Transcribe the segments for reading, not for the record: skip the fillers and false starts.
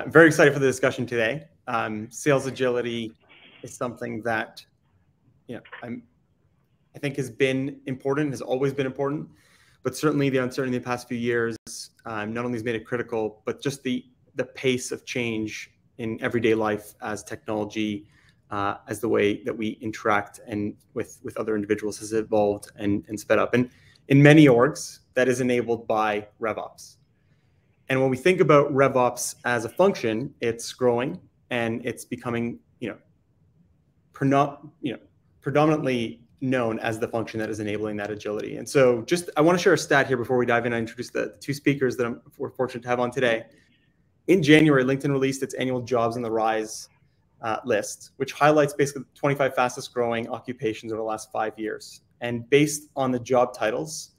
Very excited for the discussion today. Sales agility is something that I think has been important, has always been important, but certainly the uncertainty in the past few years not only has made it critical, but just the pace of change in everyday life as technology, as the way that we interact and with other individuals has evolved and sped up. And in many orgs, that is enabled by RevOps. And when we think about RevOps as a function, it's growing and it's becoming, predominantly known as the function that is enabling that agility. And so I want to share a stat here before we dive in and introduce the two speakers that we're fortunate to have on today. In January, LinkedIn released its annual Jobs on the Rise list, which highlights basically the 25 fastest growing occupations over the last 5 years. And based on the job titles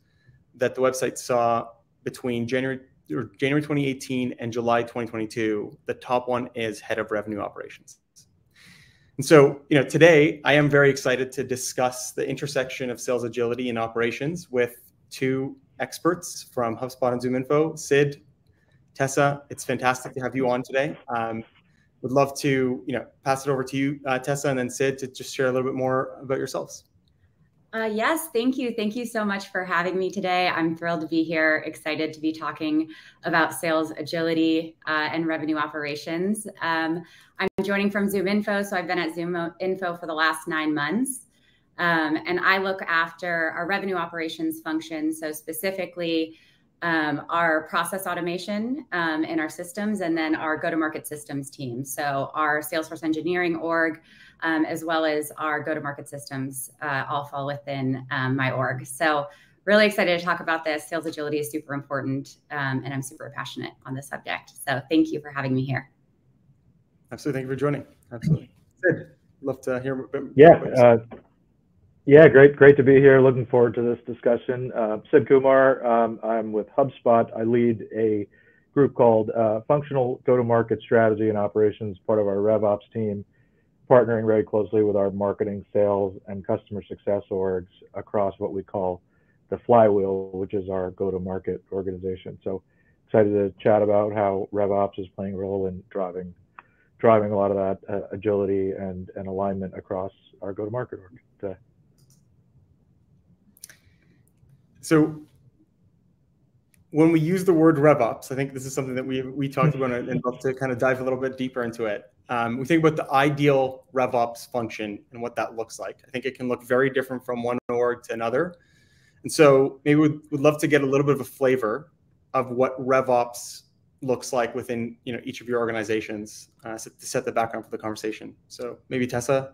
that the website saw between January 2018 and July 2022, the top one is Head of Revenue Operations. And so, today I am very excited to discuss the intersection of sales agility and operations with two experts from HubSpot and ZoomInfo, Sid, Tessa. It's fantastic to have you on today. Would love to, pass it over to you, Tessa, and then Sid to just share a little bit more about yourselves. Yes, thank you. Thank you so much for having me today. I'm thrilled to be here, excited to be talking about sales agility and revenue operations. I'm joining from ZoomInfo, so I've been at ZoomInfo for the last 9 months. And I look after our revenue operations function, so specifically our process automation in our systems, and then our go-to-market systems team. So our Salesforce engineering org, as well as our go-to-market systems, all fall within my org. So really excited to talk about this. Sales agility is super important, and I'm super passionate on the subject. So thank you for having me here. Absolutely. Thank you for joining. Absolutely. Sid, love to hear a bit more. Yeah, great to be here. Looking forward to this discussion. Sid Kumar, I'm with HubSpot. I lead a group called Functional Go-to-Market Strategy and Operations, part of our RevOps team, partnering very closely with our marketing, sales, and customer success orgs across what we call the flywheel, which is our go-to-market organization. So excited to chat about how RevOps is playing a role in driving a lot of that agility and alignment across our go-to-market org today. So when we use the word RevOps, I think this is something that we talked about and love to kind of dive a little bit deeper into it. We think about the ideal RevOps function and what that looks like. I think it can look very different from one org to another. And so maybe we'd love to get a little bit of a flavor of what RevOps looks like within each of your organizations to set the background for the conversation. So maybe Tessa,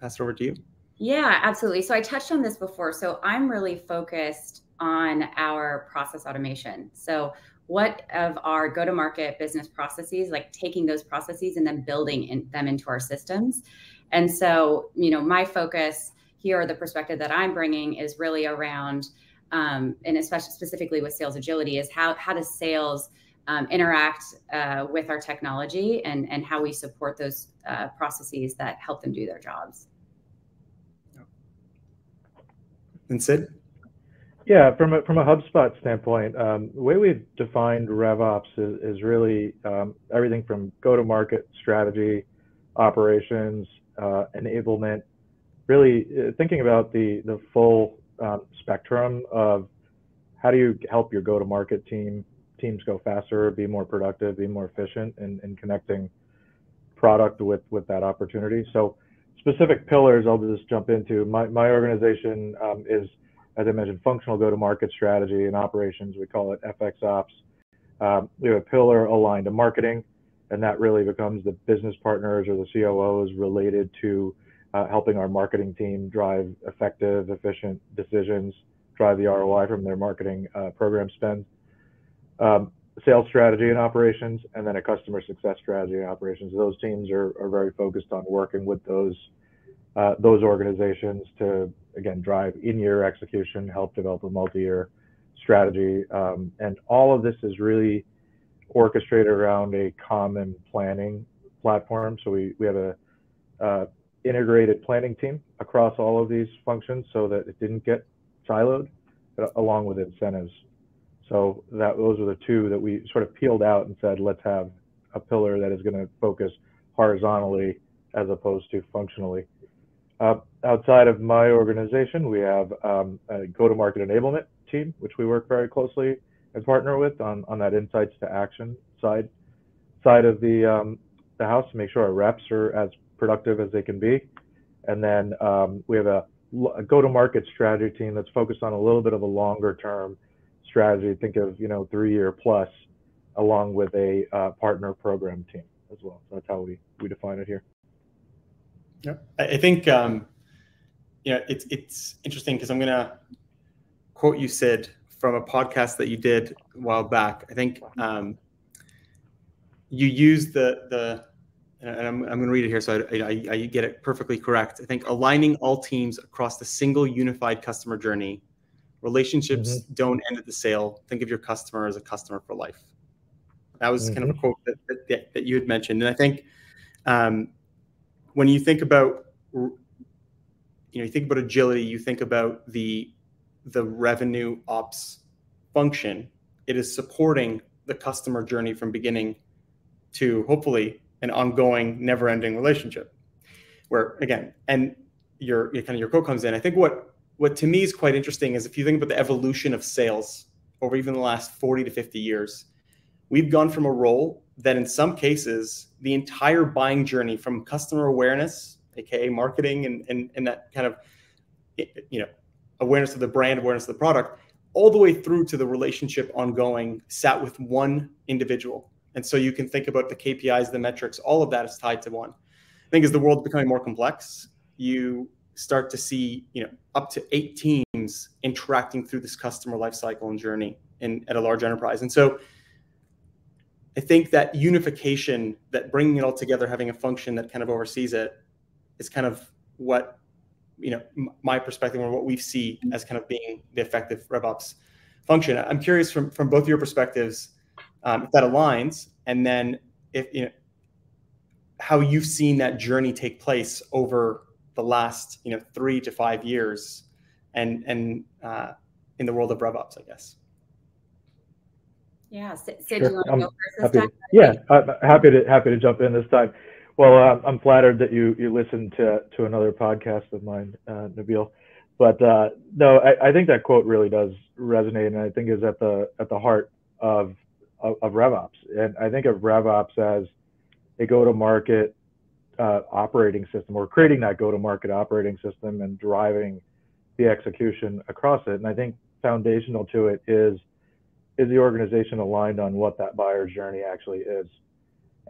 pass it over to you. Yeah, absolutely. So I touched on this before. So I'm really focused on our process automation. So what of our go-to-market business processes, like taking those processes and then building them into our systems. And so, my focus here, or the perspective that I'm bringing, is really around, and especially specifically with sales agility, is how does sales interact with our technology and how we support those processes that help them do their jobs. And Sid? Yeah, from a HubSpot standpoint, the way we've defined RevOps is really everything from go-to-market strategy, operations, enablement, really thinking about the full spectrum of how do you help your go-to-market teams go faster, be more productive, be more efficient in connecting product with that opportunity. So specific pillars I'll just jump into. My organization is, as I mentioned, functional go-to-market strategy and operations. We call it FXOps. We have a pillar aligned to marketing, and that really becomes the business partners or the COOs related to helping our marketing team drive effective, efficient decisions, drive the ROI from their marketing program spend. Sales strategy and operations, and then a customer success strategy and operations. Those teams are very focused on working with those organizations to, again, drive in-year execution, help develop a multi-year strategy. And all of this is really orchestrated around a common planning platform. So we have a integrated planning team across all of these functions so that it didn't get siloed, along with incentives. So those are the two that we sort of peeled out and said, let's have a pillar that is going to focus horizontally as opposed to functionally. Outside of my organization, we have a go-to-market enablement team, which we work very closely and partner with on that insights to action side of the house to make sure our reps are as productive as they can be. And then we have a go-to-market strategy team that's focused on a little bit of a longer-term strategy. Think of 3-year plus, along with a partner program team as well. So that's how we define it here. Yeah, I think it's interesting because I'm gonna quote you, Sid, from a podcast that you did a while back. I think you used and I'm going to read it here so I get it perfectly correct. I think aligning all teams across the single unified customer journey. Relationships don't end at the sale. Think of your customer as a customer for life. That was kind of a quote that you had mentioned. And I think when you think about agility, you think about the revenue ops function. It is supporting the customer journey from beginning to hopefully an ongoing, never-ending relationship. Where again, and your quote comes in. I think what to me is quite interesting is if you think about the evolution of sales over even the last 40 to 50 years, we've gone from a role that in some cases the entire buying journey from customer awareness, aka marketing and that kind of awareness of the brand, awareness of the product, all the way through to the relationship ongoing, sat with one individual. And so you can think about the KPIs, the metrics, all of that is tied to one. I think as the world's becoming more complex, you start to see up to 8 teams interacting through this customer lifecycle and journey at a large enterprise. And so I think that unification, that bringing it all together, having a function that kind of oversees it, is kind of what my perspective or what we see as kind of being the effective RevOps function. I'm curious from both your perspectives if that aligns, and then if how you've seen that journey take place over the last 3 to 5 years, and in the world of RevOps, I guess. Yeah, so do you want to go first this time? Happy to jump in this time. Well, I'm flattered that you listened to another podcast of mine, Nabeil. But no, I think that quote really does resonate, and I think is at the heart of RevOps. And I think of RevOps as a go-to-market operating system, or creating that go-to-market operating system and driving the execution across it. And I think foundational to it is the organization aligned on what that buyer's journey actually is?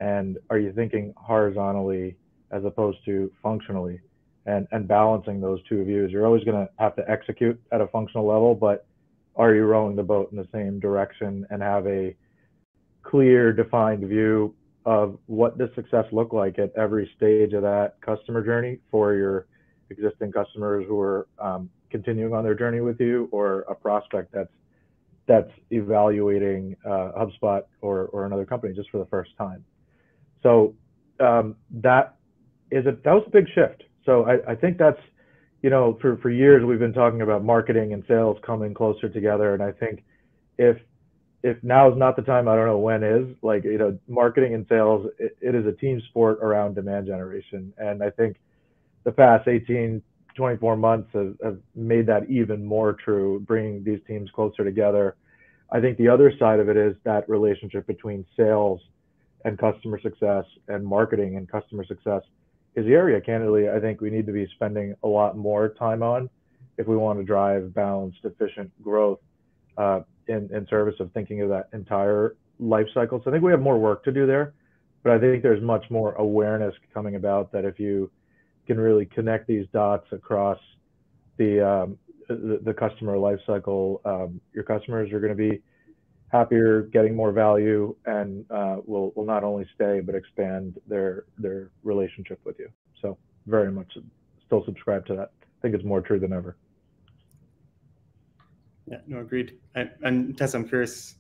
And are you thinking horizontally as opposed to functionally, and balancing those two views? You're always going to have to execute at a functional level, but are you rowing the boat in the same direction and have a clear, defined view of what does success look like at every stage of that customer journey for your existing customers who are continuing on their journey with you, or a prospect that's evaluating HubSpot or another company just for the first time. So that was a big shift. So I think that's, for years we've been talking about marketing and sales coming closer together. And I think if now is not the time, I don't know when is. Like, marketing and sales, it is a team sport around demand generation. And I think the past 18, 24 months have made that even more true, bringing these teams closer together. I think the other side of it is that relationship between sales and customer success, and marketing and customer success, is the area, candidly, I think we need to be spending a lot more time on if we want to drive balanced, efficient growth in service of thinking of that entire life cycle. So I think we have more work to do there, but I think there's much more awareness coming about that if you can really connect these dots across the customer life cycle, your customers are going to be happier, getting more value, and will not only stay but expand their relationship with you. So very much still subscribe to that. I think it's more true than ever. Yeah, no, agreed. And Tessa, I'm curious.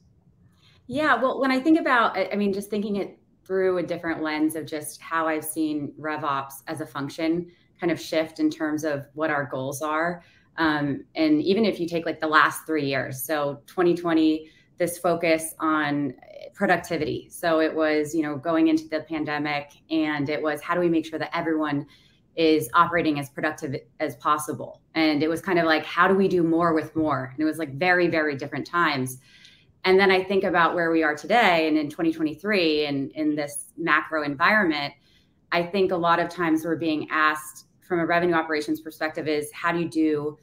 Yeah, well, when I think about, just thinking it through a different lens of just how I've seen RevOps as a function kind of shift in terms of what our goals are. And even if you take like the last 3 years, so 2020, this focus on productivity. So it was, going into the pandemic, and it was, how do we make sure that everyone is operating as productive as possible? And it was kind of like, how do we do more with more? And it was like very, very different times. And then I think about where we are today and in 2023 and in this macro environment, I think a lot of times we're being asked from a revenue operations perspective is, how do you do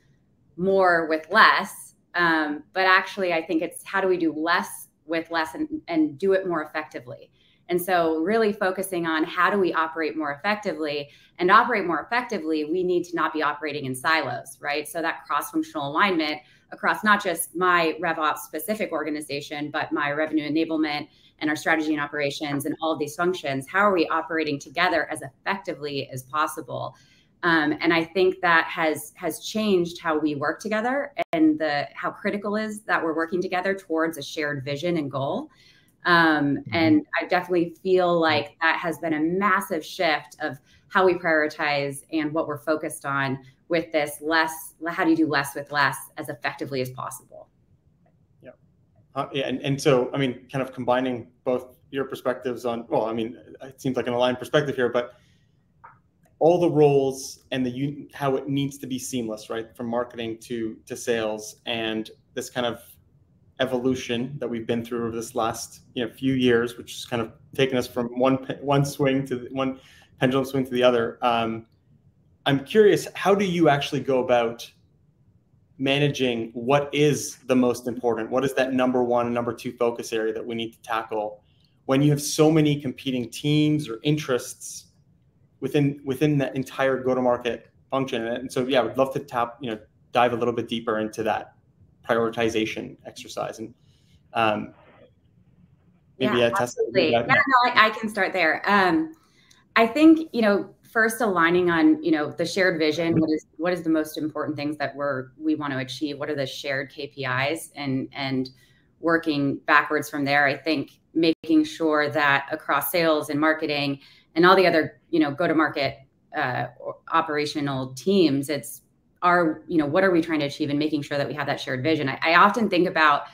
more with less? But actually, I think it's, how do we do less with less and do it more effectively? And so really focusing on how do we operate more effectively, and operate more effectively, we need to not be operating in silos, right? So that cross-functional alignment across not just my RevOps specific organization, but my revenue enablement and our strategy and operations and all of these functions. How are we operating together as effectively as possible? And I think that has changed how we work together, and how critical is that we're working together towards a shared vision and goal. And I definitely feel like that has been a massive shift of how we prioritize and what we're focused on with this how do you do less with less as effectively as possible? Yeah. And so, I mean, kind of combining both your perspectives on, well, I mean, it seems like an aligned perspective here, but all the roles and how it needs to be seamless, right? From marketing to sales, and this kind of evolution that we've been through over this last few years, which has kind of taken us from one pendulum swing to the other. I'm curious, how do you actually go about managing what is the most important? What is that number one and number two focus area that we need to tackle when you have so many competing teams or interests within that entire go-to-market function? And so, yeah, I would love to dive a little bit deeper into that prioritization exercise. And maybe Tessa. Absolutely. No, I can start there. I think, first aligning on, the shared vision. What is the most important things that we want to achieve? What are the shared KPIs, and working backwards from there? I think making sure that across sales and marketing and all the other, go-to-market operational teams, it's what are we trying to achieve, and making sure that we have that shared vision. I often think about,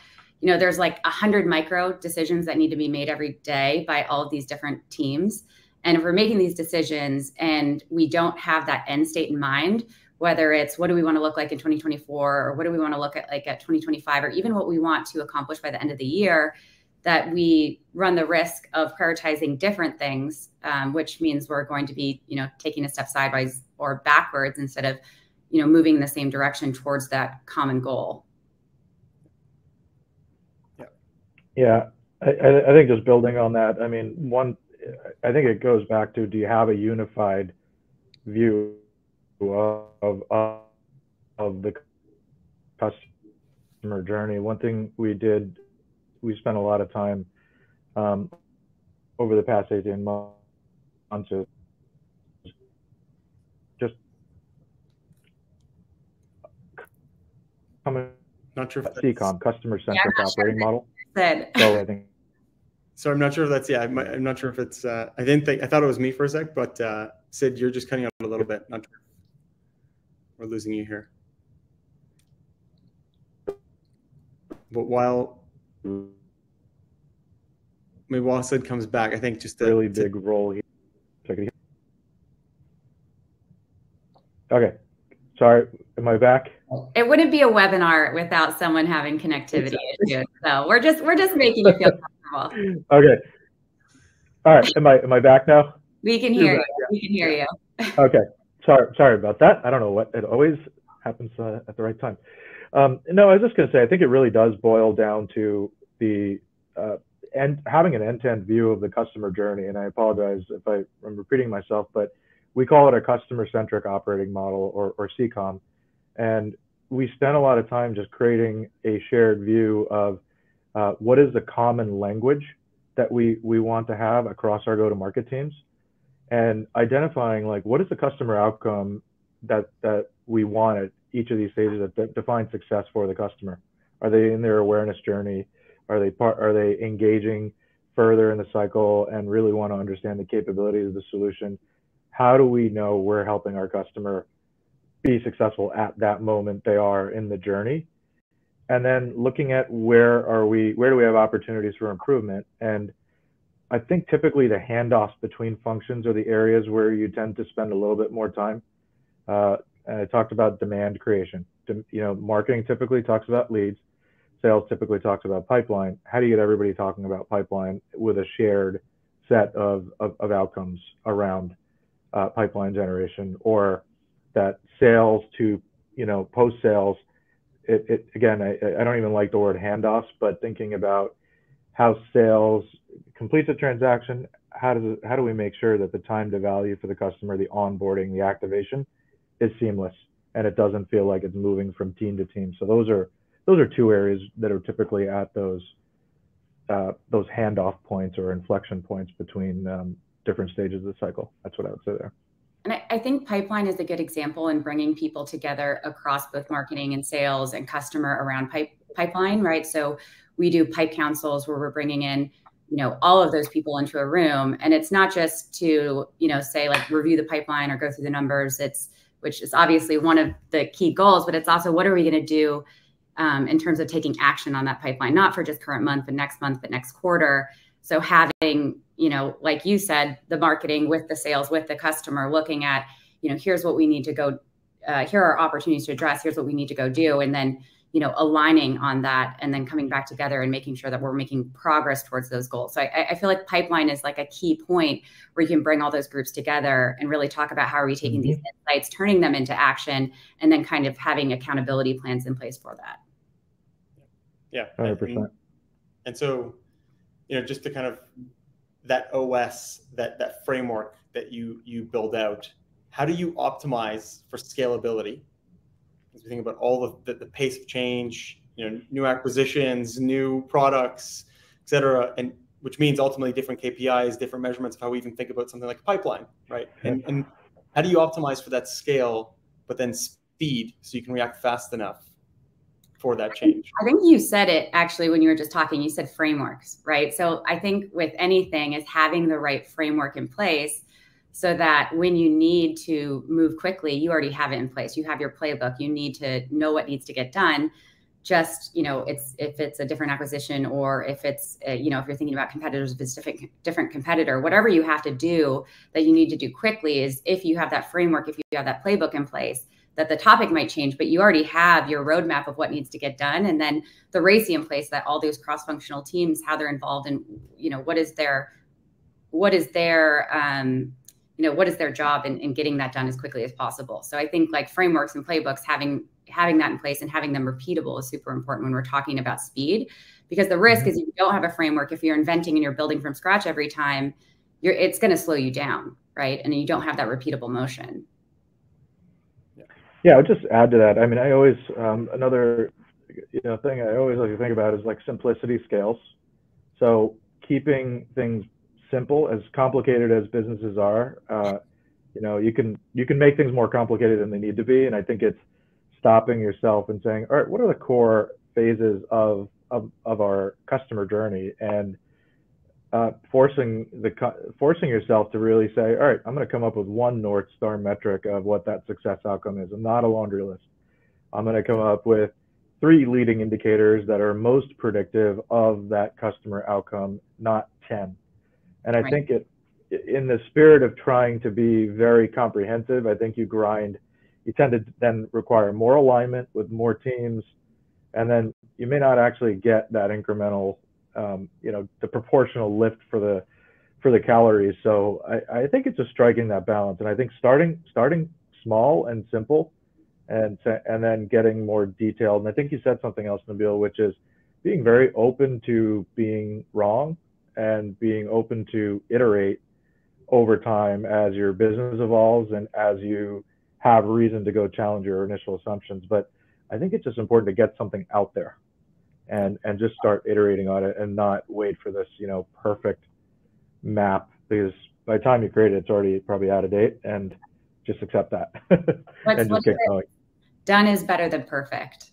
there's like 100 micro decisions that need to be made every day by all of these different teams. And if we're making these decisions and we don't have that end state in mind, whether it's what do we want to look like in 2024, or what do we want to look at like at 2025, or even what we want to accomplish by the end of the year, that we run the risk of prioritizing different things, which means we're going to be, taking a step sideways or backwards instead of, moving in the same direction towards that common goal. Yeah, I think just building on that, I mean, I think it goes back to, do you have a unified view of the customer journey? One thing we spent a lot of time over the past 18 months is just not sure if CCOM, customer-centric operating model. So I think. So I'm not sure if that's, I'm not sure if it's, I thought it was me for a sec, but Sid, you're just cutting out a little bit. Not sure. We're losing you here. But while Sid comes back, I think just a really big role here. Okay, sorry, am I back? It wouldn't be a webinar without someone having connectivity issues. So we're just making you feel comfortable. Okay. All right. Am I back now? We can hear you. We can hear you. Okay. Sorry about that. I don't know what, it always happens at the right time. No, I was just going to say, I think it really does boil down to having an end-to-end view of the customer journey. And I apologize if I'm repeating myself, but we call it a customer-centric operating model, or CCOM. And we spent a lot of time just creating a shared view of what is the common language that we want to have across our go-to-market teams, and identifying like what is the customer outcome that we want at each of these stages that define success for the customer. Are they in their awareness journey? Are they engaging further in the cycle and really want to understand the capabilities of the solution? How do we know we're helping our customer be successful at that moment they are in the journey? and then looking at where do we have opportunities for improvement. And I think typically the handoffs between functions are the areas where you tend to spend a little bit more time. And I talked about demand creation. Marketing typically talks about leads. Sales typically talks about pipeline. How do you get everybody talking about pipeline with a shared set of outcomes around pipeline generation, or that sales to post sales? Again, I don't even like the word handoffs, but thinking about how sales completes a transaction, how do we make sure that the time to value for the customer, the onboarding, the activation is seamless, and it doesn't feel like it's moving from team to team. So those are two areas that are typically at those handoff points or inflection points between different stages of the cycle. That's what I would say there. And I think pipeline is a good example in bringing people together across both marketing and sales and customer around pipeline, right? So we do pipe councils where we're bringing in, all of those people into a room, and it's not just to, say like review the pipeline or go through the numbers. Which is obviously one of the key goals, but it's also what are we going to do in terms of taking action on that pipeline, not for just current month, but next quarter. So having, like you said, the marketing with the sales, with the customer, looking at, here's what we need to go, here are opportunities to address, here's what we need to go do. And then, aligning on that and then coming back together and making sure that we're making progress towards those goals. So I feel like pipeline is like a key point where you can bring all those groups together and really talk about how are we taking these insights, turning them into action, and then kind of having accountability plans in place for that. Yeah, 100%. And so, just to kind of that OS, that framework that you build out, how do you optimize for scalability? As we think about all of the pace of change, new acquisitions, new products, et cetera, and which means ultimately different KPIs, different measurements of how we even think about something like a pipeline, right? And how do you optimize for that scale, but then speed so you can react fast enough for that change? I think you said it actually when you were just talking, you said frameworks, right? So I think with anything is having the right framework in place so that when you need to move quickly, you already have it in place. You have your playbook. You need to know what needs to get done. Just, if it's a different acquisition, or if it's, if you're thinking about competitors, if it's different competitor, whatever you have to do that you need to do quickly is, if you have that framework, if you have that playbook in place, that the topic might change, but you already have your roadmap of what needs to get done. And then the RACI in place, that all those cross-functional teams, how they're involved in, what is their job in getting that done as quickly as possible. So I think like frameworks and playbooks, having that in place and having them repeatable is super important when we're talking about speed, because the risk is if you don't have a framework, if you're inventing and you're building from scratch every time, it's going to slow you down, right? And you don't have that repeatable motion. Yeah, I'll just add to that. I mean, I always, another thing I always like to think about is like simplicity scales. So keeping things simple, as complicated as businesses are, you can make things more complicated than they need to be. And I think it's stopping yourself and saying, all right, what are the core phases of our customer journey, and forcing yourself to really say, all right, I'm going to come up with one North Star metric of what that success outcome is, and not a laundry list. I'm going to come up with 3 leading indicators that are most predictive of that customer outcome, not 10. And I think in the spirit of trying to be very comprehensive, I think you tend to then require more alignment with more teams, and then you may not actually get that incremental, the proportional lift for the calories. So I think it's just striking that balance. And I think starting small and simple, and then getting more detailed. And I think you said something else, Nabeil, which is being very open to being wrong and being open to iterate over time as your business evolves and as you have reason to go challenge your initial assumptions. But I think it's just important to get something out there and just start iterating on it, and not wait for this, perfect map, because by the time you create it, it's already probably out of date, and just accept that and just get going. Done is better than perfect.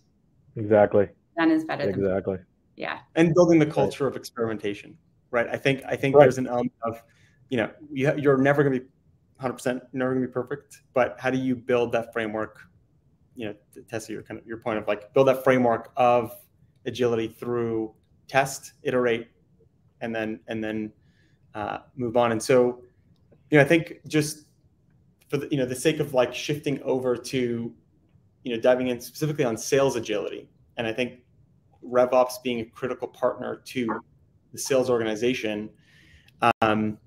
Exactly. Done is better than exactly. perfect. Yeah. And building the culture of experimentation, right? I think there's an element of, you're never going to be 100%, never going to be perfect, but how do you build that framework? Tessa, your point of like build that framework of agility through test, iterate, and then move on. And so, I think just for the sake of like shifting over to, diving in specifically on sales agility, and I think RevOps being a critical partner to the sales organization. I'm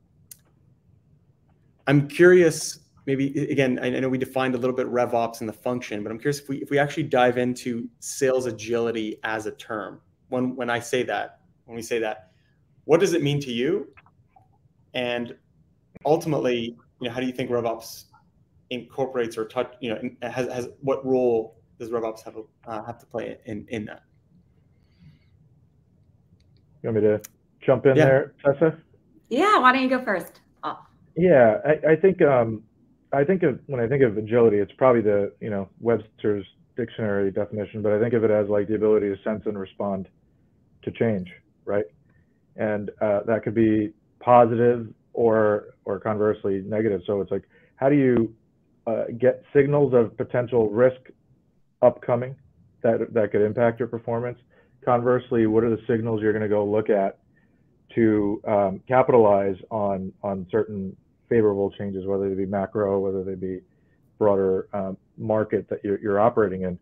curious, maybe again, I know we defined a little bit RevOps and the function, but I'm curious if we actually dive into sales agility as a term. When we say that, what does it mean to you? And ultimately, how do you think RevOps incorporates or touch, has what role does RevOps have to play in that? You want me to jump in there, Tessa? Yeah, why don't you go first? Oh. Yeah, I think when I think of agility, it's probably the Webster's dictionary definition, but I think of it as like the ability to sense and respond to change, right? And that could be positive or conversely negative. So it's like, how do you get signals of potential risk upcoming that could impact your performance? Conversely, what are the signals you're going to go look at to capitalize on certain favorable changes, whether they be macro, whether they be broader market that you're operating in?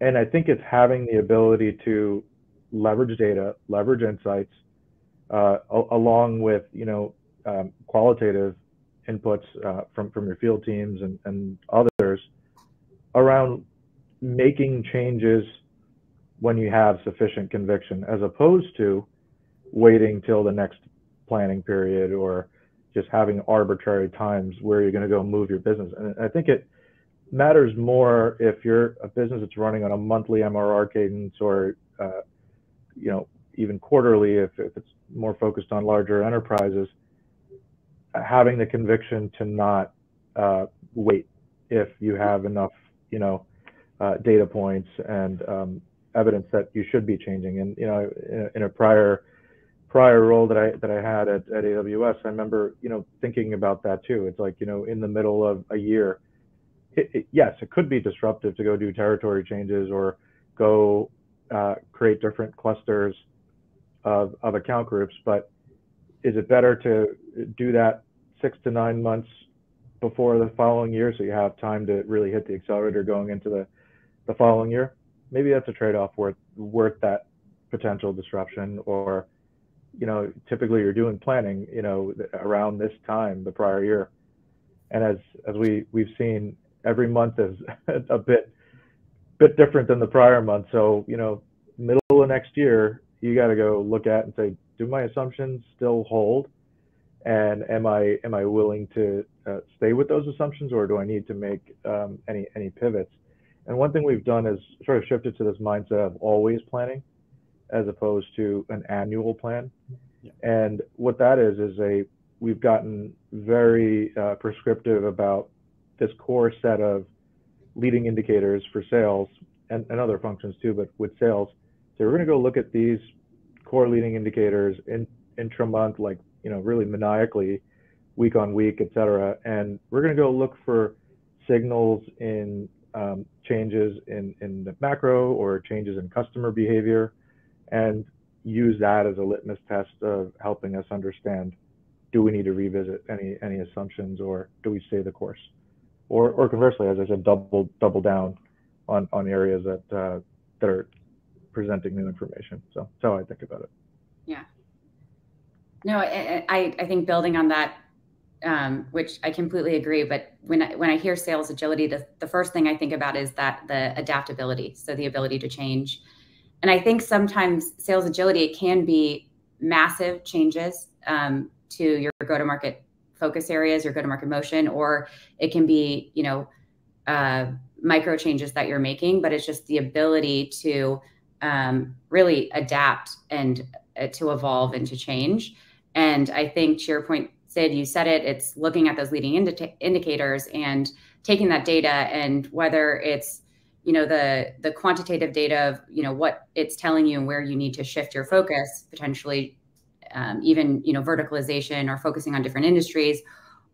And I think it's having the ability to leverage data, leverage insights, along with qualitative inputs from your field teams and others around making changes when you have sufficient conviction, as opposed to waiting till the next planning period or just having arbitrary times where you're going to go move your business. And I think it matters more if you're a business that's running on a monthly MRR cadence or even quarterly, if it's more focused on larger enterprises, having the conviction to not wait if you have enough data points and evidence that you should be changing. And in a prior role that I had at AWS, I remember thinking about that too. It's like in the middle of a year, yes, it could be disruptive to go do territory changes or go create different clusters of account groups, but is it better to do that 6 to 9 months before the following year so you have time to really hit the accelerator going into the following year? Maybe that's a trade-off worth that potential disruption. Or typically you're doing planning around this time the prior year, and as we've seen, every month is a bit different than the prior month. So middle of next year, you got to go look at and say, do my assumptions still hold, and am I willing to stay with those assumptions, or do I need to make any pivots? And one thing we've done is sort of shifted to this mindset of always planning as opposed to an annual plan. Yeah. And what that is we've gotten very prescriptive about this core set of leading indicators for sales and other functions too, but with sales. So we're going to go look at these core leading indicators intra-month, like, really maniacally, week on week, et cetera. And we're going to go look for signals in changes in the macro or changes in customer behavior, and use that as a litmus test of helping us understand, do we need to revisit any assumptions, or do we stay the course? Or conversely, as I said, double down on areas that are presenting new information. So that's how I think about it. Yeah. No, I think building on that, which I completely agree. But when I hear sales agility, the first thing I think about is that the adaptability, so the ability to change. And I think sometimes sales agility can be massive changes to your go-to-market focus areas, your go-to-market motion, or it can be micro changes that you're making. But it's just the ability to really adapt and to evolve and to change. And I think to your point, Sid, you said it, it's looking at those leading indicators and taking that data, and whether it's, the quantitative data of, what it's telling you and where you need to shift your focus, potentially even, verticalization or focusing on different industries,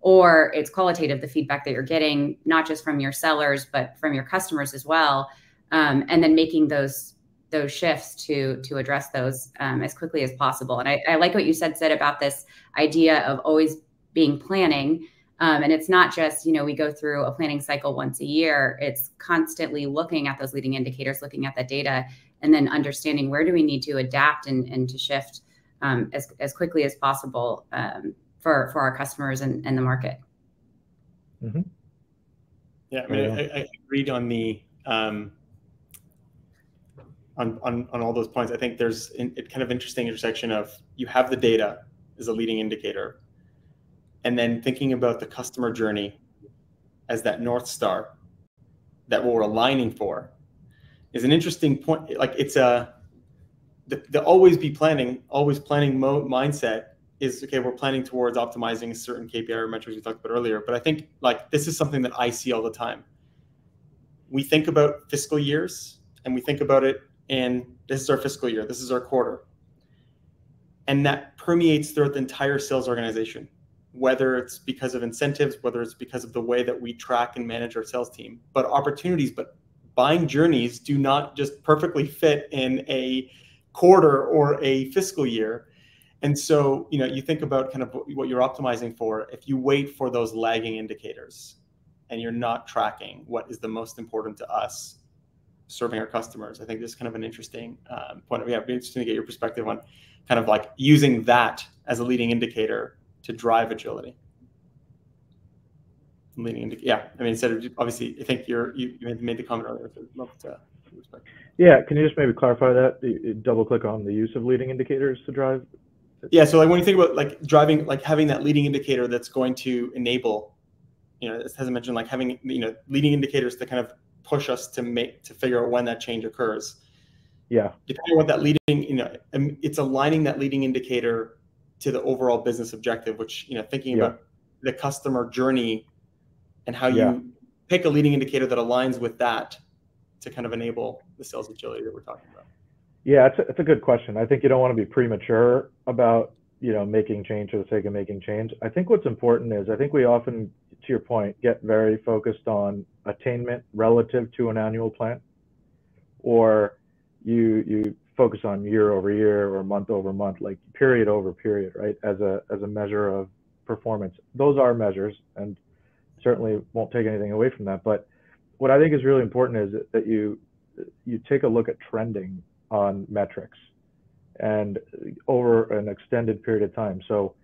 or it's qualitative, the feedback that you're getting, not just from your sellers, but from your customers as well. And then making those those shifts to address those as quickly as possible. And I like what you said about this idea of always being planning. And it's not just, we go through a planning cycle once a year. It's constantly looking at those leading indicators, looking at that data, and then understanding where do we need to adapt and to shift as quickly as possible for our customers and the market. Mm-hmm. Yeah, I mean, I agreed on the on all those points. I think there's a kind of interesting intersection of you have the data as a leading indicator, and then thinking about the customer journey as that North Star that we're aligning for is an interesting point. Like it's the always planning mindset is, okay, we're planning towards optimizing certain KPI or metrics we talked about earlier. But I think like this is something that I see all the time. We think about fiscal years and we think about it, and this is our fiscal year, this is our quarter. And that permeates throughout the entire sales organization, whether it's because of incentives, whether it's because of the way that we track and manage our sales team. But opportunities, but buying journeys do not just perfectly fit in a quarter or a fiscal year. And so, you think about kind of what you're optimizing for. If you wait for those lagging indicators and you're not tracking what is the most important to us serving our customers, I think this is kind of an interesting point. Yeah, it'd be interesting to get your perspective on kind of like using that as a leading indicator to drive agility. Yeah, I mean, instead of, obviously, I think you made the comment earlier. So I'd love to respect. Yeah, can you just maybe clarify that? Double click on the use of leading indicators to drive. Yeah, so like when you think about like driving, like having that leading indicator that's going to enable, as Tessa mentioned, like having leading indicators to kind of push us to figure out when that change occurs. Yeah. Depending on what that leading, it's aligning that leading indicator to the overall business objective, which, thinking about the customer journey and how you pick a leading indicator that aligns with that to kind of enable the sales agility that we're talking about. Yeah, it's a good question. I think you don't want to be premature about, making change for the sake of making change. I think what's important is, I think we often, to your point, get very focused on attainment relative to an annual plan, or you focus on year over year or month over month, like period over period, right? As a measure of performance. Those are measures, and certainly won't take anything away from that. But what I think is really important is that you take a look at trending on metrics and over an extended period of time. So,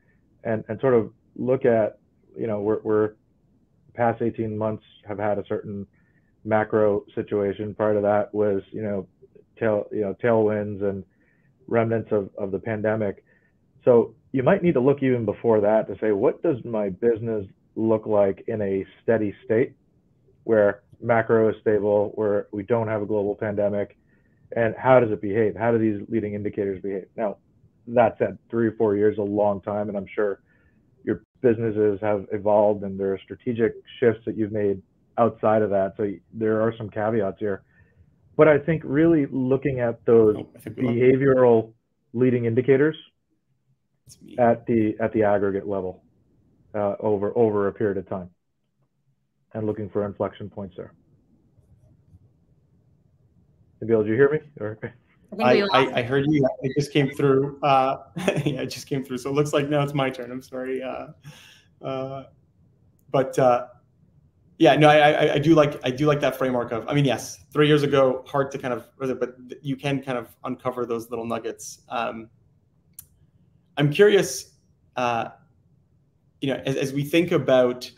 and sort of look at, we're past 18 months have had a certain macro situation. Part of that was, tailwinds and remnants of the pandemic. So you might need to look even before that to say, what does my business look like in a steady state where macro is stable, where we don't have a global pandemic, and how does it behave? How do these leading indicators behave? Now, that said, 3 or 4 years is a long time, and I'm sure your businesses have evolved and there are strategic shifts that you've made outside of that. So there are some caveats here. But I think really looking at those behavioral leading indicators at the aggregate level over a period of time, and looking for inflection points there. Nabeil, did you hear me? Or? I heard you. It just came through. Yeah, it just came through. So it looks like now it's my turn. I'm sorry. Yeah, no, I do like that framework of. I mean, yes, 3 years ago, hard to kind of, but you can kind of uncover those little nuggets. I'm curious. As we think about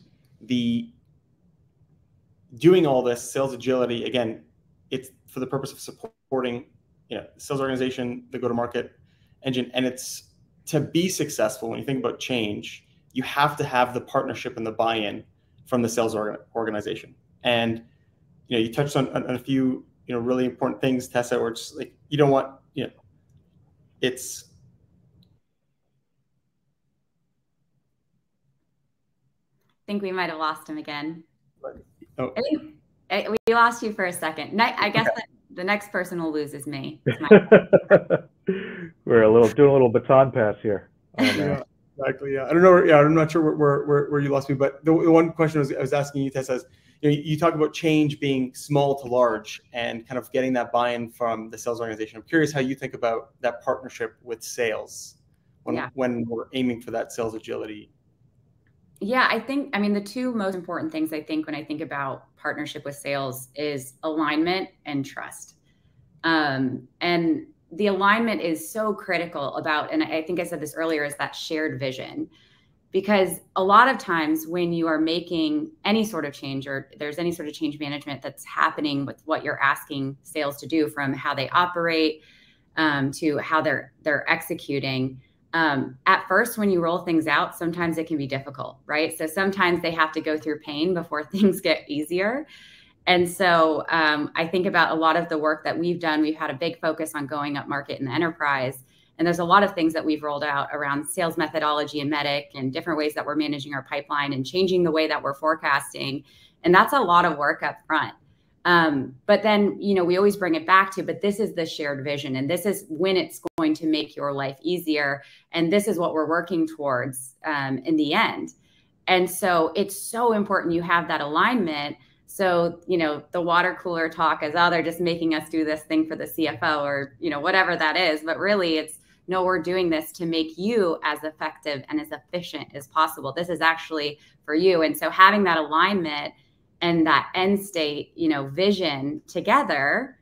doing all this sales agility, again, it's for the purpose of supporting, the sales organization, the go-to-market engine, and it's to be successful. When you think about change, you have to have the partnership and the buy-in from the sales organization. And you touched on a few really important things, Tessa, where it's like you don't want it's. I think we might have lost him again. Oh. We lost you for a second. I guess the next person will lose is me. We're doing a little baton pass here. Yeah, exactly. Yeah, I don't know. Yeah, I'm not sure where you lost me. But the one question I was asking you, Tessa, is you talk about change being small to large and kind of getting that buy-in from the sales organization. I'm curious how you think about that partnership with sales when we're aiming for that sales agility. Yeah, I mean, the two most important things I think when I think about partnership with sales is alignment and trust. And the alignment is so critical about, and I think I said this earlier, is that shared vision. Because a lot of times when you are making any sort of change, or there's any sort of change management that's happening with what you're asking sales to do, from how they operate to how they're executing, at first, when you roll things out, sometimes it can be difficult, right? So sometimes they have to go through pain before things get easier. And so I think about a lot of the work that we've done. We've had a big focus on going up market in the enterprise. And there's a lot of things that we've rolled out around sales methodology and MEDDIC and different ways that we're managing our pipeline and changing the way that we're forecasting. And that's a lot of work up front. But then, we always bring it back to, but this is the shared vision, and this is when it's going to make your life easier. And this is what we're working towards in the end. And so it's so important you have that alignment. So, the water cooler talk is, oh, they're just making us do this thing for the CFO or, whatever that is. But really it's, no, we're doing this to make you as effective and as efficient as possible. This is actually for you. And so having that alignment and that end state, vision together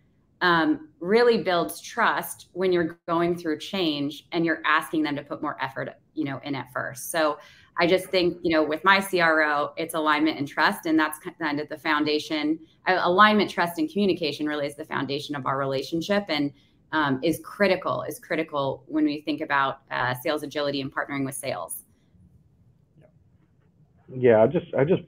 really builds trust when you're going through change and you're asking them to put more effort, in at first. So I just think, with my CRO, it's alignment and trust, and that's kind of the foundation. Alignment, trust, and communication really is the foundation of our relationship, and is critical when we think about sales agility and partnering with sales. Yeah, I just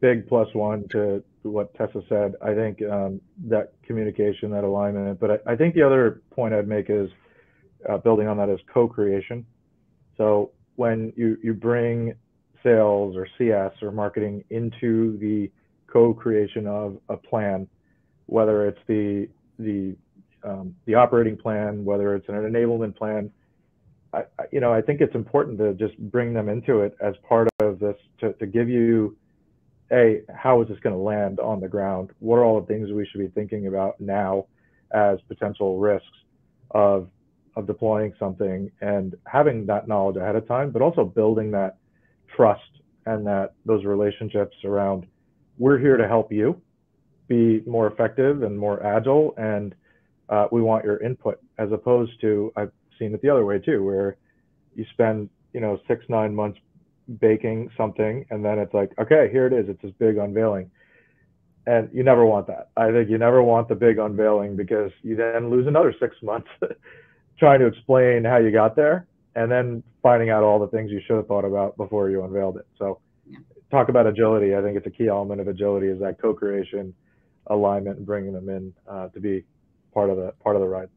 big plus one to what Tessa said. I think that communication, that alignment, but I think the other point I'd make is building on that is co-creation. So when you bring sales or CS or marketing into the co-creation of a plan, whether it's the operating plan, whether it's an enablement plan, I think it's important to just bring them into it as part of this to give you, how is this going to land on the ground? What are all the things we should be thinking about now as potential risks of deploying something, and having that knowledge ahead of time, but also building that trust and those relationships around, we're here to help you be more effective and more agile, and we want your input, as opposed to, I've seen it the other way too, where you spend 6-9 months baking something, and then it's like, okay, here it is, it's this big unveiling. And you never want that. I think you never want the big unveiling, because you then lose another 6 months trying to explain how you got there, and then finding out all the things you should have thought about before you unveiled it. So talk about agility. I think it's a key element of agility is that co-creation, alignment, and bringing them in to be part of the ride.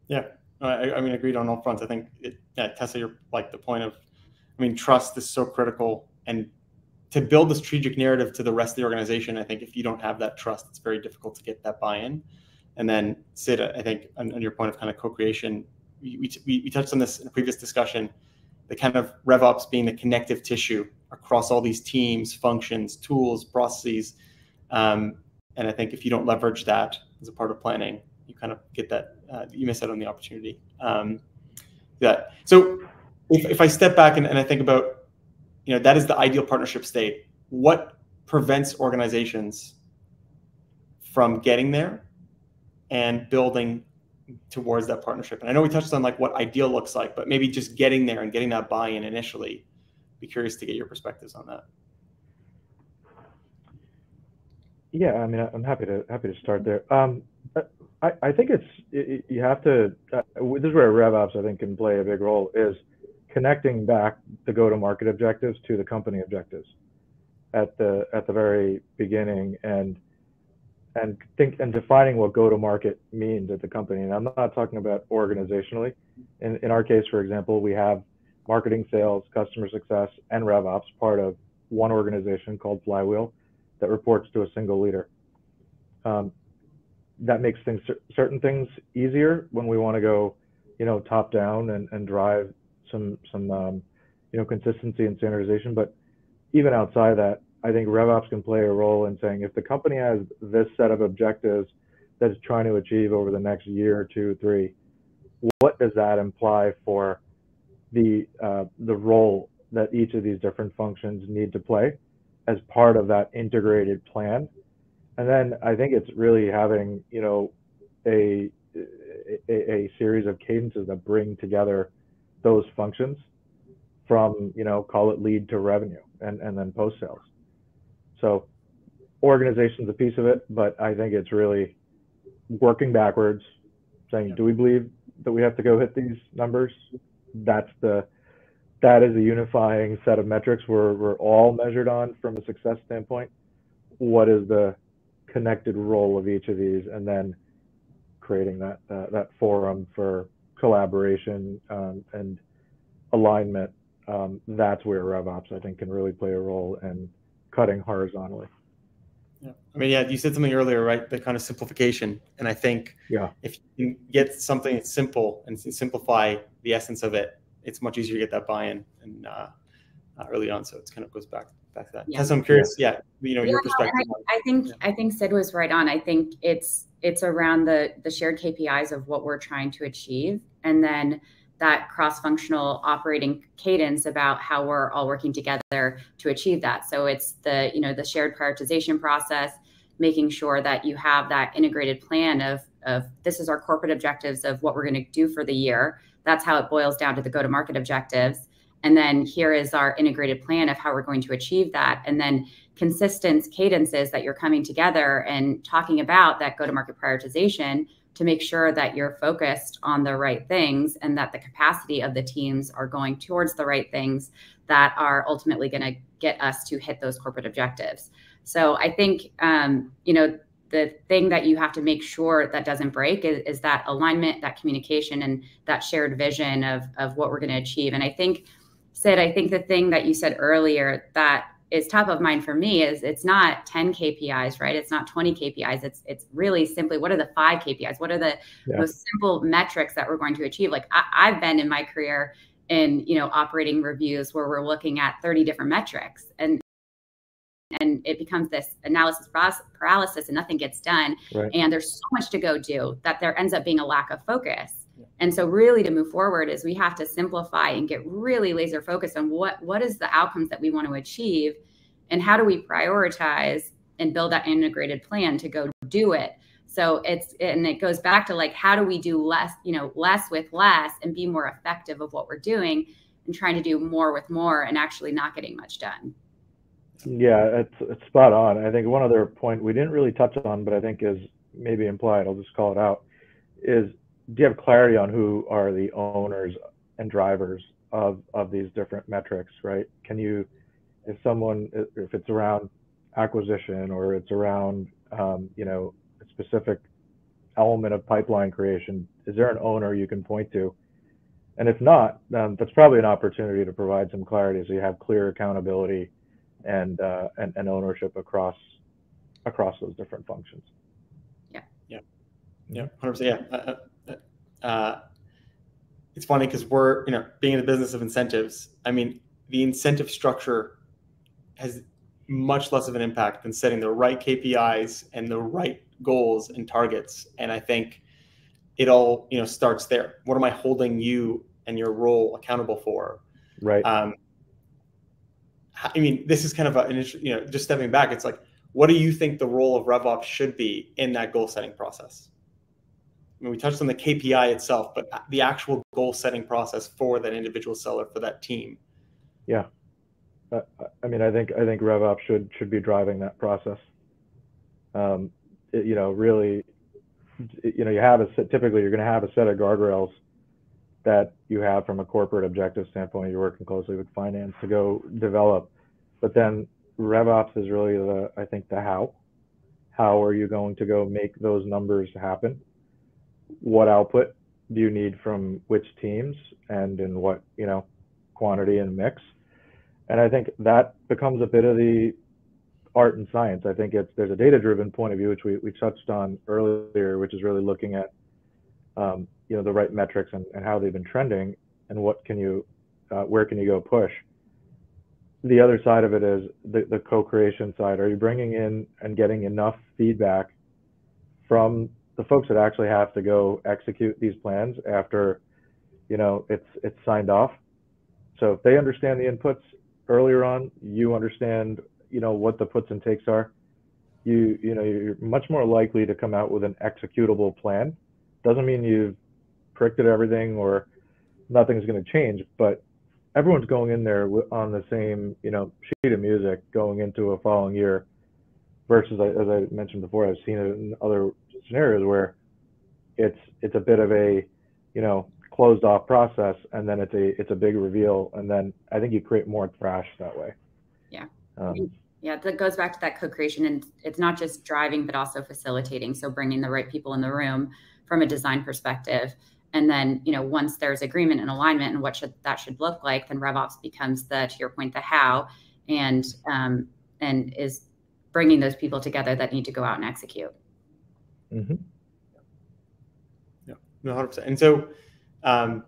Yeah, I mean, agreed on all fronts. I think, Tessa, you're like the point of, trust is so critical, and to build the strategic narrative to the rest of the organization, I think if you don't have that trust, it's very difficult to get that buy-in. And then, Sid, I think on your point of kind of co-creation, we touched on this in a previous discussion, the kind of RevOps being the connective tissue across all these teams, functions, tools, processes. And I think if you don't leverage that as a part of planning, you kind of get that, you miss out on the opportunity. So if I step back and I think about, that is the ideal partnership state, what prevents organizations from getting there and building towards that partnership? And I know we touched on like what ideal looks like, but maybe just getting there and getting that buy-in initially. Be curious to get your perspectives on that. Yeah, I mean, I'm happy to start there. I think you have to. This is where RevOps, I think, can play a big role, is connecting back the go-to-market objectives to the company objectives at the very beginning, and defining what go-to-market means at the company. And I'm not talking about organizationally. In our case, for example, we have marketing, sales, customer success, and RevOps part of one organization called Flywheel that reports to a single leader. That makes certain things easier when we want to go, top down and drive some consistency and standardization. But even outside that, I think RevOps can play a role in saying, if the company has this set of objectives that it's trying to achieve over the next year, 2, 3, what does that imply for the role that each of these different functions need to play as part of that integrated plan? And then I think it's really having, you know, a series of cadences that bring together those functions from, you know, call it lead to revenue and then post sales. So organization's a piece of it, but I think it's really working backwards, saying, do we believe that we have to go hit these numbers? That is a unifying set of metrics we're all measured on from a success standpoint. What is the connected role of each of these, and then creating that forum for collaboration and alignment. That's where RevOps, I think, can really play a role in cutting horizontally. Yeah. I mean, yeah, you said something earlier, right? The kind of simplification. And I think if you can get something that's simple and simplify the essence of it, it's much easier to get that buy-in and early on. So it kind of goes back to that. Yeah. Tessa, I'm curious, you know, your perspective. I think Sid was right on. I think it's around the shared KPIs of what we're trying to achieve, and then that cross-functional operating cadence about how we're all working together to achieve that. So it's the, you know, the shared prioritization process, making sure that you have that integrated plan of this is our corporate objectives of what we're going to do for the year. That's how it boils down to the go-to-market objectives. And then here is our integrated plan of how we're going to achieve that. And then consistent cadences that you're coming together and talking about that go-to-market prioritization to make sure that you're focused on the right things and that the capacity of the teams are going towards the right things that are ultimately going to get us to hit those corporate objectives. So I think, you know, the thing that you have to make sure that doesn't break is that alignment, that communication, and that shared vision of what we're going to achieve. And I think, Sid, I think the thing that you said earlier that is top of mind for me is it's not 10 KPIs, right? It's not 20 KPIs. It's really simply, what are the 5 KPIs? What are the most simple metrics that we're going to achieve? Like I've been in my career in, you know, operating reviews where we're looking at 30 different metrics, and it becomes this analysis paralysis and nothing gets done. Right. And there's so much to go do that there ends up being a lack of focus. And so really to move forward is we have to simplify and get really laser focused on what is the outcomes that we want to achieve and how do we prioritize and build that integrated plan to go do it. So it goes back to like, how do we do less, you know, less with less and be more effective of what we're doing and trying to do more with more and actually not getting much done. Yeah, it's spot on. I think one other point we didn't really touch on, but I think is maybe implied, I'll just call it out, is do you have clarity on who are the owners and drivers of these different metrics, right? Can you, if it's around acquisition or it's around, you know, a specific element of pipeline creation, is there an owner you can point to? And if not, that's probably an opportunity to provide some clarity so you have clear accountability and ownership across those different functions. Yeah, 100%. Yeah. It's funny because we're, you know, being in the business of incentives. I mean, the incentive structure has much less of an impact than setting the right KPIs and the right goals and targets. And I think it all, you know, starts there. What am I holding you and your role accountable for? Right. I mean, this is kind of you know, just stepping back. It's like, what do you think the role of RevOps should be in that goal setting process? I mean, we touched on the KPI itself, but the actual goal setting process for that individual seller, for that team. Yeah. I mean, I think RevOps should be driving that process. You know, really, you know, typically you're going to have a set of guardrails that you have from a corporate objective standpoint. You're working closely with finance to go develop, but then RevOps is really I think the how. How are you going to go make those numbers happen? What output do you need from which teams and in what, you know, quantity and mix? And I think that becomes a bit of the art and science. I think there's a data-driven point of view, which we touched on earlier, which is really looking at, you know, the right metrics and how they've been trending and what can you, where can you go push. the other side of it is the co-creation side. Are you bringing in and getting enough feedback from the folks that actually have to go execute these plans after, it's signed off? So if they understand the inputs earlier on, you understand, what the puts and takes are, you're much more likely to come out with an executable plan. Doesn't mean you've pricked at everything or nothing's going to change, but everyone's going in there on the same, sheet of music going into a following year, versus, as I mentioned before, I've seen it in other scenarios where it's a bit of a, closed off process, and then it's a big reveal, and then I think you create more thrash that way. Yeah. Yeah, that goes back to that co-creation, and it's not just driving, but also facilitating. So bringing the right people in the room from a design perspective. And then, once there's agreement and alignment and what that should look like, then RevOps becomes to your point, the how, and is bringing those people together that need to go out and execute. Mm-hmm. Yeah, no, 100%. And so I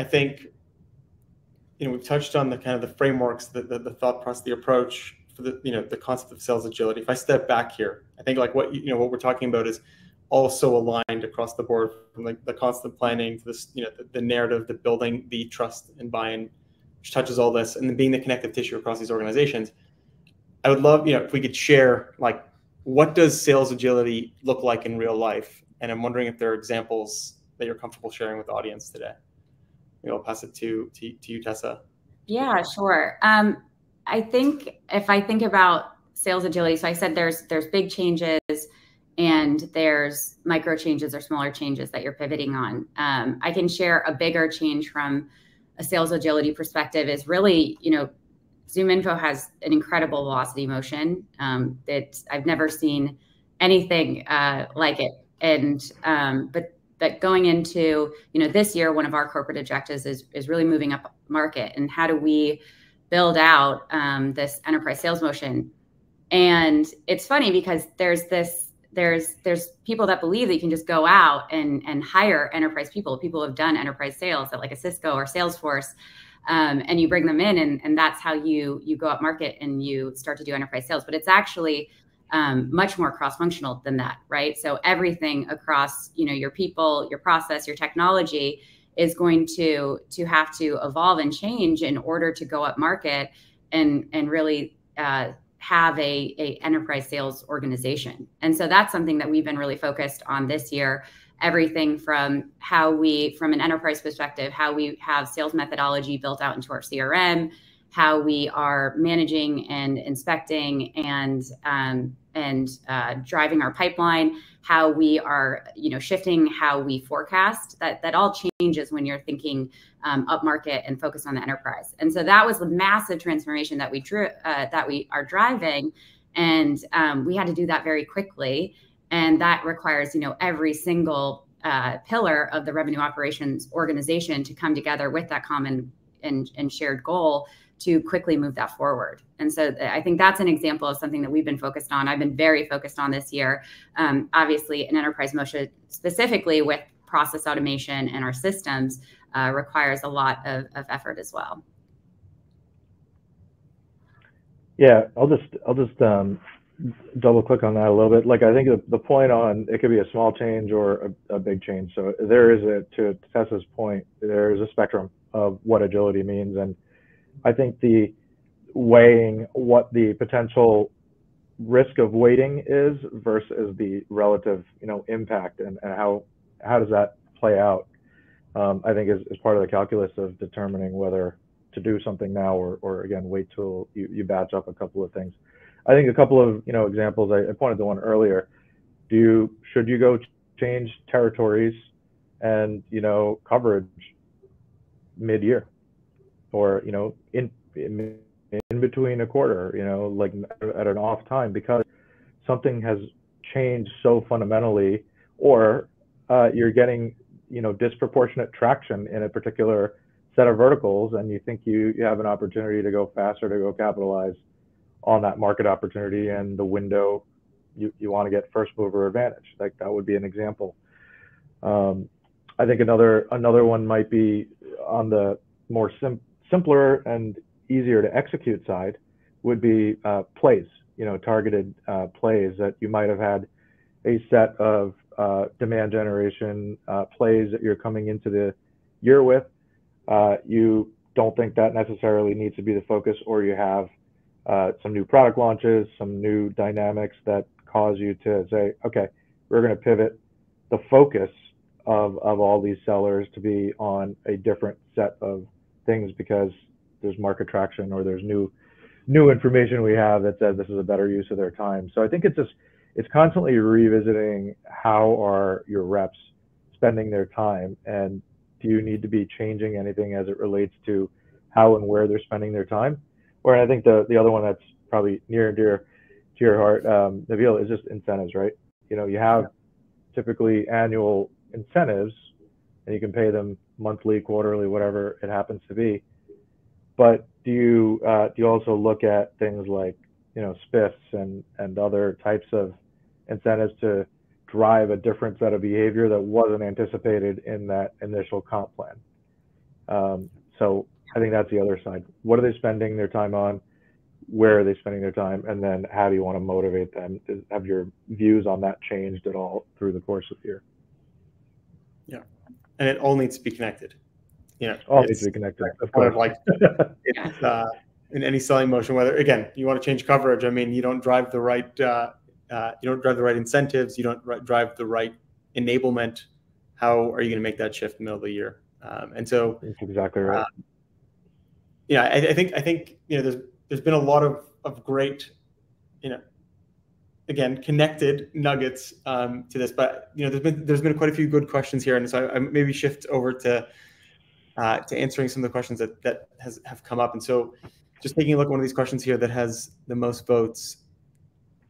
think, we've touched on the kind of the frameworks, the thought process, the approach for the concept of sales agility. If I step back here, I think like what we're talking about is also aligned across the board, from like the constant planning to this, the narrative, the building, the trust and buy-in, which touches all this, and then being the connective tissue across these organizations. I would love, if we could share, like, what does sales agility look like in real life? And I'm wondering if there are examples that you're comfortable sharing with the audience today. Maybe I'll pass it to you, Tessa. Yeah, sure. I think if I think about sales agility, so I said there's big changes and there's micro changes or smaller changes that you're pivoting on. I can share a bigger change from a sales agility perspective is really, ZoomInfo has an incredible velocity motion that I've never seen anything like it. And but that going into this year, one of our corporate objectives is really moving up market, and how do we build out this enterprise sales motion? And it's funny because there's people that believe that you can just go out and hire enterprise people who have done enterprise sales at like a Cisco or Salesforce, and you bring them in, and that's how you go up market and you start to do enterprise sales. But it's actually much more cross-functional than that, right? So everything across, your people, your process, your technology is going to have to evolve and change in order to go up market and really have a enterprise sales organization. And so that's something that we've been really focused on this year. Everything from from an enterprise perspective, how we have sales methodology built out into our CRM, how we are managing and inspecting and driving our pipeline, how we are, shifting how we forecast. That all changes when you're thinking up market and focused on the enterprise. And so that was the massive transformation that we are driving, and we had to do that very quickly. And that requires, every single pillar of the revenue operations organization to come together with that common and shared goal to quickly move that forward. And so I think that's an example of something that we've been focused on. I've been very focused on this year. Obviously, an enterprise motion, specifically with process automation and our systems, requires a lot of effort as well. Yeah, I'll just double click on that a little bit. Like, I think the point on it could be a small change or a big change. So there is to Tessa's point, there is a spectrum of what agility means. And I think the weighing what the potential risk of waiting is versus the relative, impact and how does that play out, I think is part of the calculus of determining whether to do something now or again, wait till you batch up a couple of things. I think a couple of, examples, I pointed to one earlier. Should you go change territories and, coverage mid-year or, in between a quarter, like at an off time, because something has changed so fundamentally, or you're getting, disproportionate traction in a particular set of verticals, and you think you have an opportunity to go faster, to go capitalize on that market opportunity and the window you want to get first mover advantage. Like, that would be an example. I think another one might be on the more simpler and easier to execute side would be plays, targeted plays that you might have had a set of demand generation plays that you're coming into the year with. You don't think that necessarily needs to be the focus, or you have some new product launches, some new dynamics that cause you to say, okay, we're going to pivot the focus of all these sellers to be on a different set of things because there's market traction or there's new information we have that says this is a better use of their time. So I think it's constantly revisiting how are your reps spending their time, and do you need to be changing anything as it relates to how and where they're spending their time? Or I think the other one that's probably near and dear to your heart, Nabeil, is just incentives, right? You have typically annual incentives, and you can pay them monthly, quarterly, whatever it happens to be. But do you also look at things like spiffs and other types of incentives to drive a different set of behavior that wasn't anticipated in that initial comp plan? So I think that's the other side. What are they spending their time on? Where are they spending their time? And then how do you want to motivate them? Have your views on that changed at all through the course of the year? Yeah, and it all needs to be connected. All needs to be connected. Of course. Like it's in any selling motion, whether again you want to change coverage. I mean, you don't drive the right incentives. You don't drive the right enablement. How are you going to make that shift in the middle of the year? And so that's exactly right. I think there's been a lot of great, again, connected nuggets to this, but there's been quite a few good questions here, and so I maybe shift over to answering some of the questions that have come up. And so just taking a look at one of these questions here that has the most votes,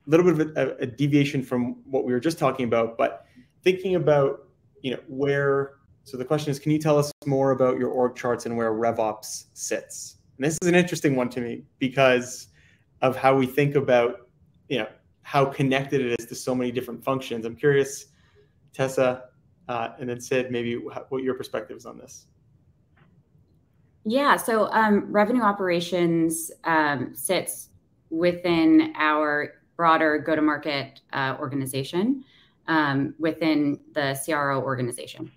a little bit of a deviation from what we were just talking about, but thinking about where. So the question is, can you tell us more about your org charts and where RevOps sits? And this is an interesting one to me because of how we think about, how connected it is to so many different functions. I'm curious, Tessa, and then Sid, maybe what your perspective is on this. Yeah, so revenue operations sits within our broader go-to-market organization within the CRO organization.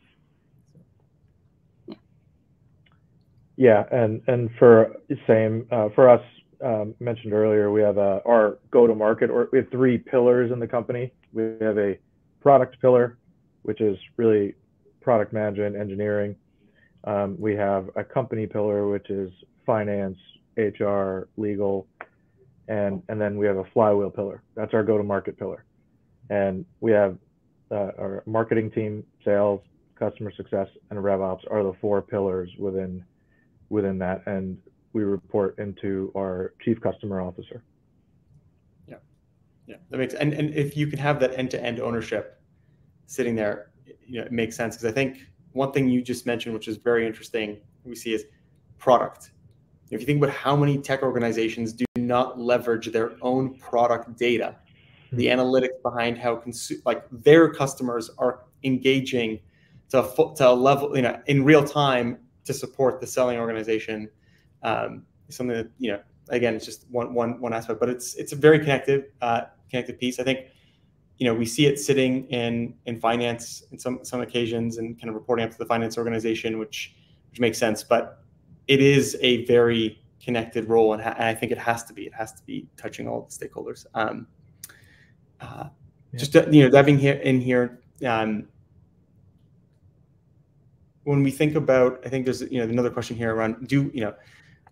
Yeah, and for us, mentioned earlier, we have our go-to-market, or we have 3 pillars in the company. We have a product pillar, which is really product management, engineering. We have a company pillar, which is finance, HR, legal, and then we have a flywheel pillar. That's our go-to-market pillar. And we have our marketing team, sales, customer success, and RevOps are the 4 pillars within that, and we report into our chief customer officer. Yeah, that makes, and if you can have that end-to-end ownership sitting there, it makes sense, because I think one thing you just mentioned, which is very interesting, we see is product. If you think about how many tech organizations do not leverage their own product data, the analytics behind how their customers are engaging to a level, in real time to support the selling organization, something that, again, it's just one aspect, but it's a very connected piece. I think, we see it sitting in finance in some occasions and kind of reporting up to the finance organization, which makes sense, but it is a very connected role, and I think it has to be touching all the stakeholders. Just diving in here. When we think about, I think there's another question here around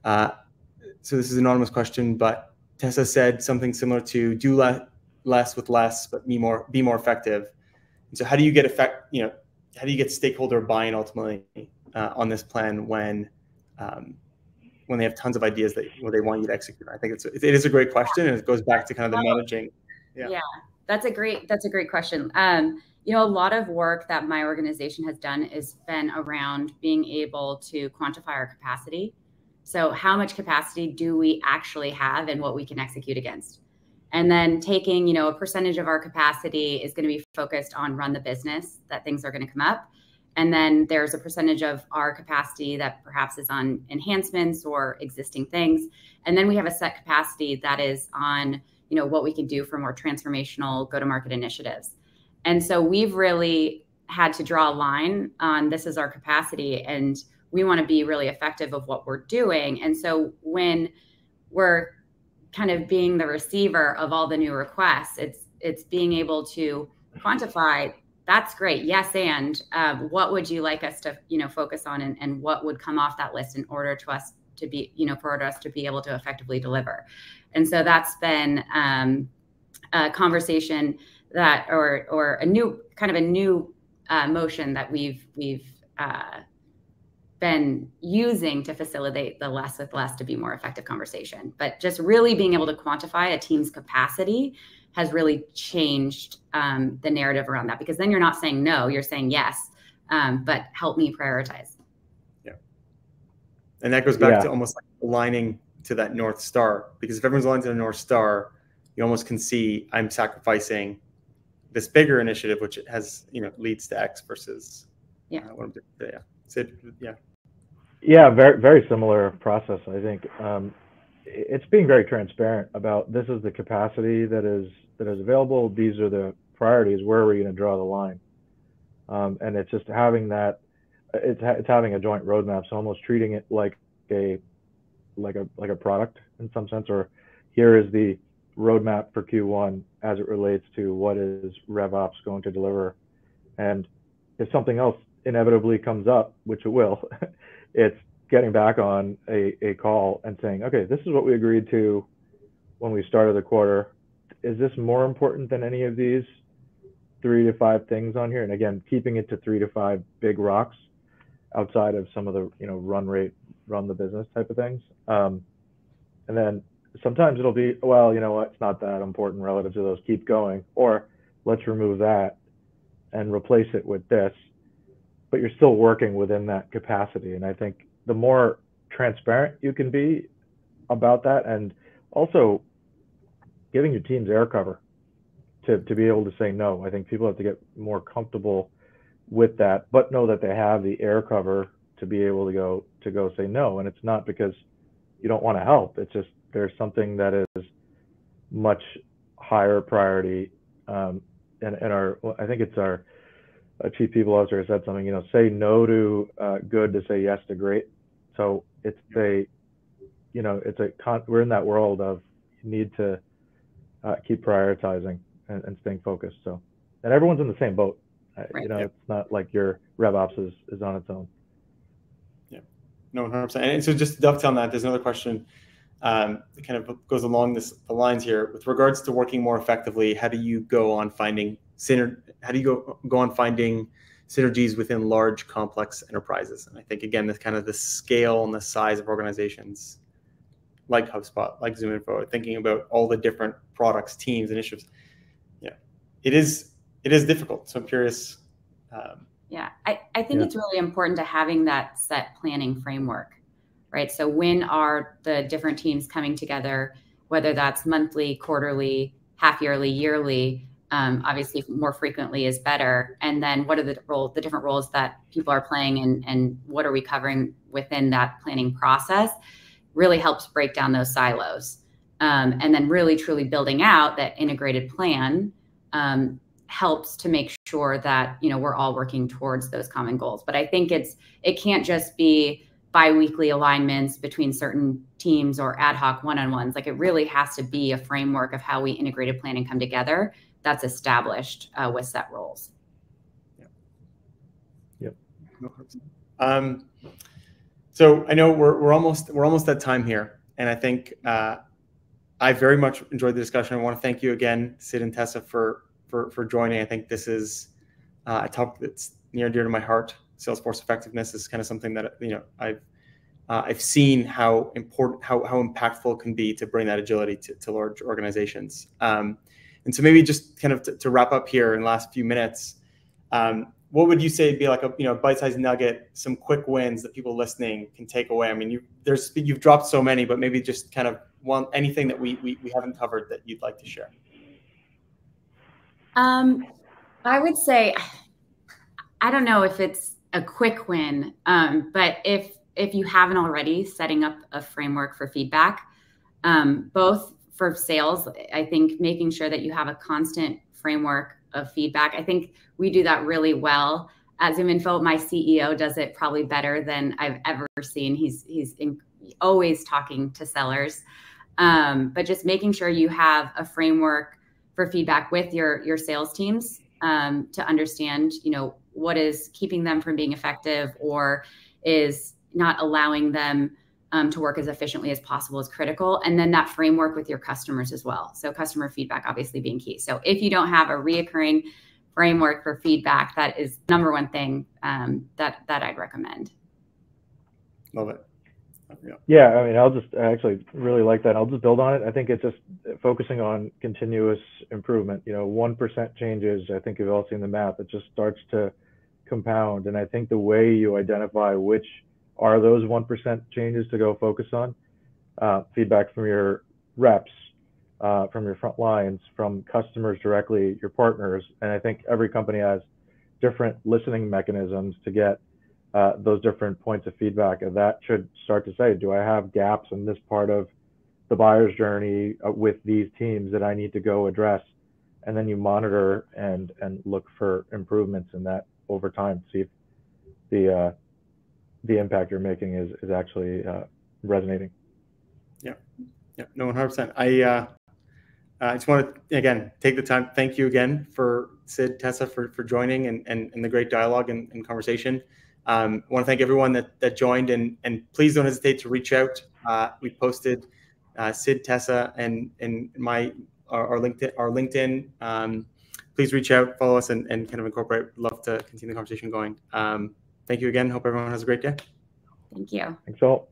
so this is an anonymous question, but Tessa said something similar to do less with less, but be more effective. And so how do you get how do you get stakeholder buy-in ultimately on this plan when they have tons of ideas that they want you to execute? I think it is a great question, and it goes back to kind of the managing. Yeah, that's a great question. A lot of work that my organization has done has been around being able to quantify our capacity. So how much capacity do we actually have and what we can execute against? And then taking, a percentage of our capacity is going to be focused on run the business, that things are going to come up. And then there's a percentage of our capacity that perhaps is on enhancements or existing things. And then we have a set capacity that is on, what we can do for more transformational go-to-market initiatives. And so we've really had to draw a line on this is our capacity, and we want to be really effective of what we're doing. And so when we're kind of being the receiver of all the new requests, it's being able to quantify. That's great. Yes. And what would you like us to, focus on, and what would come off that list in order to us to be, for us to be able to effectively deliver. And so that's been a conversation that, or a new motion that we've been using to facilitate the less with less to be more effective conversation. But just really being able to quantify a team's capacity has really changed the narrative around that, because then you're not saying no, you're saying yes, but help me prioritize. Yeah. And that goes back to almost like aligning to that North Star, because if everyone's aligned to the North Star, you almost can see I'm sacrificing this bigger initiative, which has, leads to X versus what I'm doing today. Yeah, very, very similar process. I think it's being very transparent about this is the capacity that is available. These are the priorities. Where are we going to draw the line? And it's just having that. It's having a joint roadmap. So almost treating it like a product in some sense. Or here is the roadmap for Q1 as it relates to what is RevOps going to deliver. And if something else inevitably comes up, which it will, it's getting back on a call and saying, okay, this is what we agreed to when we started the quarter. Is this more important than any of these 3 to 5 things on here? And again, keeping it to 3 to 5 big rocks outside of some of the, run rate, run the business type of things. And then sometimes it'll be, well, you know what, it's not that important relative to those, keep going, or let's remove that and replace it with this. But you're still working within that capacity. And I think the more transparent you can be about that, and also giving your teams air cover to be able to say no. I think people have to get more comfortable with that, but know that they have the air cover to be able to go say no. And it's not because you don't want to help. It's just there's something that is much higher priority. And I think it's our chief people officer said something, say no to good to say yes to great. So we're in that world of you need to keep prioritizing and staying focused. So, and everyone's in the same boat. Right. It's not like your RevOps is on its own. Yeah, no, 100%. And so just to dovetail on that, there's another question that kind of goes along the lines here with regards to working more effectively. How do you go on finding synergies within large, complex enterprises? And I think, again, that's kind of the scale and the size of organizations like HubSpot, like ZoomInfo, thinking about all the different products, teams, initiatives. Yeah, it is difficult. So I'm curious. I think it's really important to having that set planning framework, right? So when are the different teams coming together, whether that's monthly, quarterly, half yearly, yearly, obviously more frequently is better. And then what are the different roles that people are playing, and what are we covering within that planning process really helps break down those silos. And then really truly building out that integrated plan helps to make sure that, we're all working towards those common goals. But I think it can't just be bi-weekly alignments between certain teams or ad hoc one-on-ones. Like, it really has to be a framework of how we integrated plan and come together that's established with set roles. Yep. So I know we're almost at time here, and I think I very much enjoyed the discussion. I want to thank you again, Sid and Tessa, for joining. I think this is a topic that's near and dear to my heart. Salesforce effectiveness is kind of something that I've seen how important, how impactful it can be to bring that agility to large organizations. And so maybe just kind of to wrap up here in the last few minutes, what would you say would be like a bite-sized nugget, some quick wins that people listening can take away? I mean, you've dropped so many, but maybe just kind of anything that we haven't covered that you'd like to share. I would say, I don't know if it's a quick win. But if you haven't already, setting up a framework for feedback, both for sales, I think making sure that you have a constant framework of feedback. I think we do that really well at ZoomInfo. My CEO does it probably better than I've ever seen. He's always talking to sellers, but just making sure you have a framework for feedback with your sales teams to understand, what is keeping them from being effective or is not allowing them to work as efficiently as possible is critical. And then that framework with your customers as well. So customer feedback obviously being key. So if you don't have a reoccurring framework for feedback, that is number one thing that I'd recommend. Love it. Yeah, I mean, I'll just actually really like that. I'll just build on it. I think it's just focusing on continuous improvement. 1% changes. I think you've all seen the math. It just starts to compound. And I think the way you identify which are those 1% changes to go focus on, feedback from your reps, from your front lines, from customers directly, your partners. And I think every company has different listening mechanisms to get those different points of feedback. And that should start to say, do I have gaps in this part of the buyer's journey with these teams that I need to go address? And then you monitor and look for improvements in that over time, see if the impact you're making is actually resonating. Yeah, no, 100%. I just want to, again, take the time. Thank you again for Sid, Tessa, for joining and the great dialogue and conversation. I want to thank everyone that joined, and please don't hesitate to reach out. We posted Sid, Tessa, and our LinkedIn. Please reach out, follow us, and kind of incorporate. Love to continue the conversation going. Thank you again. Hope everyone has a great day. Thank you. Thanks all.